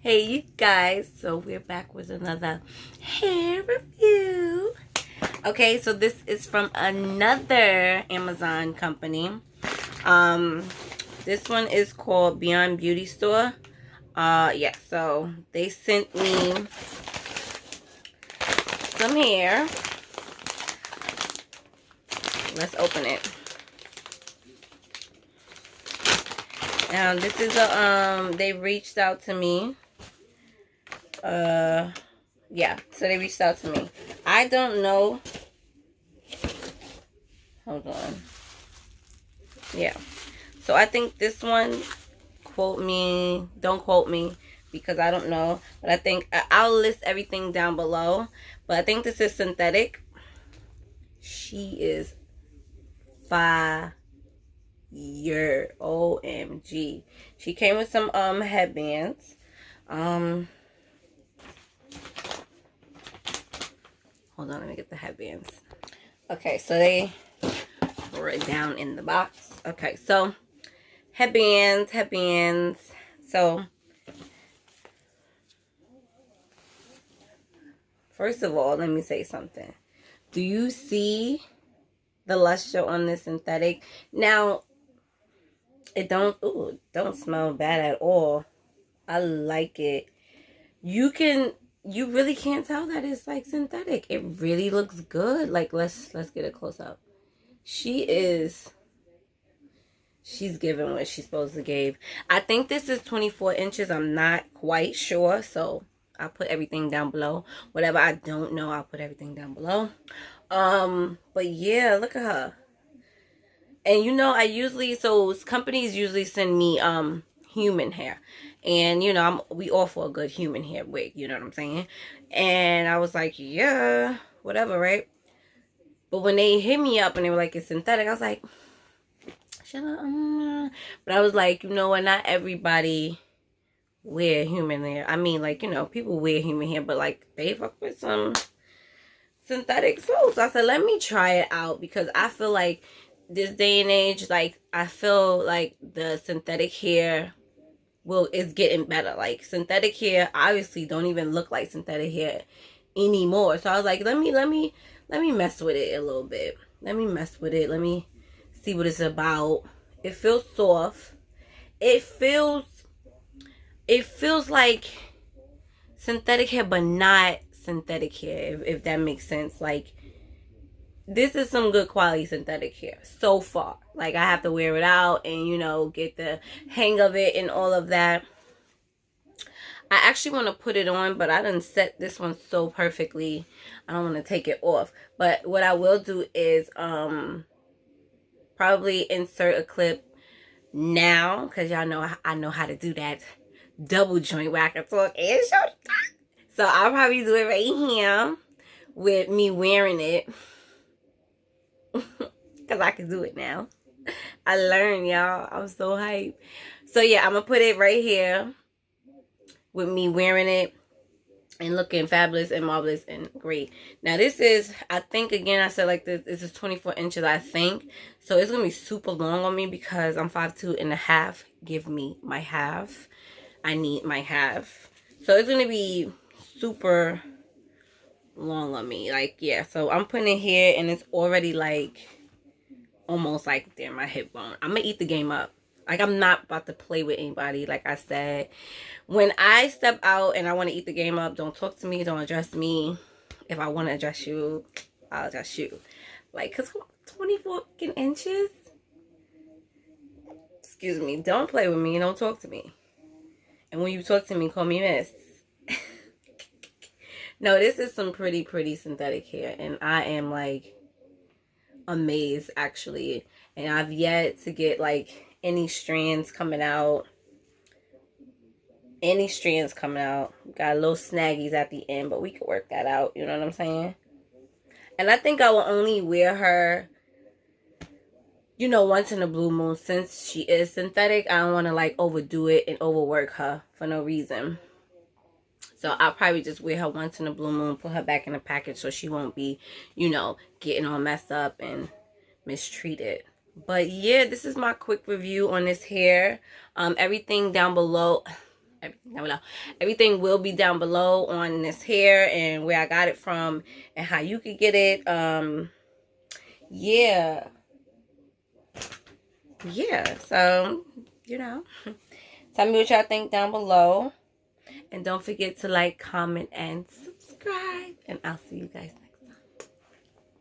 Hey you guys, so we're back with another hair review. Okay, so this is from another Amazon company. This one is called Beyond Beauty Store. Yeah, so they sent me some hair. Let's open it. Now this is they reached out to me. Yeah, so they reached out to me. I don't know. Hold on. Yeah. So I think this one, don't quote me because I don't know. But I think I'll list everything down below. But I think this is synthetic. She is fire. OMG. She came with some headbands. Hold on, let me get the headbands. Okay, so they were it down in the box. Okay, so headbands. So first of all, let me say something. Do you see the luster on this synthetic? Now, it don't smell bad at all. I like it. You really can't tell that it's like synthetic. It really looks good. Like let's get a close up. She's giving what she's supposed to give. I think this is 24 inches. I'm not quite sure, so I'll put everything down below. Whatever I don't know, I'll put everything down below. But yeah, look at her. And you know, companies usually send me human hair. And you know, we offer a good human hair wig, you know what I'm saying? And I was like, yeah, whatever, right? But when they hit me up and they were like, it's synthetic, I was like, shut up. But I was like, you know what, not everybody wear human hair. I mean, like, you know, people wear human hair, but like they fuck with some synthetic soap. So I said, let me try it out, because I feel like this day and age, like I feel like the synthetic hair is getting better. Like synthetic hair obviously don't even look like synthetic hair anymore. So I was like, let me mess with it a little bit. Let me mess with it. Let me see what it's about. It feels soft. It feels like synthetic hair, but not synthetic hair, if that makes sense. Like, this is some good quality synthetic hair so far. Like, I have to wear it out and, you know, get the hang of it and all of that. I actually want to put it on, but I done set this one so perfectly. I don't want to take it off. But what I will do is probably insert a clip now, because y'all know I know how to do that double joint where I can talk and show the top. So I'll probably do it right here with me wearing it. Because I can do it now. I learned, y'all. I'm so hyped. So yeah, I'm going to put it right here with me wearing it and looking fabulous and marvelous and great. Now this is, I think, again, I said like this is 24 inches, I think. So it's going to be super long on me because I'm 5'2" and a half. Give me my half. I need my half. So it's going to be super long on me. Like, yeah. So I'm putting it here and it's already like almost like there, my hip bone. I'm going to eat the game up. Like, I'm not about to play with anybody. Like I said, when I step out and I want to eat the game up, don't talk to me. Don't address me. If I want to address you, I'll address you. Like, because 24 inches? Excuse me. Don't play with me. Don't talk to me. And when you talk to me, call me miss. No, this is some pretty synthetic hair. And I am, like, amazed, actually. And I've yet to get, like, any strands coming out. Got a little snaggies at the end, but we could work that out. You know what I'm saying? And I think I will only wear her, you know, once in a blue moon. Since she is synthetic, I don't want to like overdo it and overwork her for no reason. So I'll probably just wear her once in a blue moon, put her back in the package so she won't be, you know, getting all messed up and mistreated. But yeah, this is my quick review on this hair. Everything down below, everything down below. Everything will be down below on this hair and where I got it from and how you could get it. Yeah. Yeah. So, you know, tell me what y'all think down below. And don't forget to like, comment, and subscribe. And I'll see you guys next time.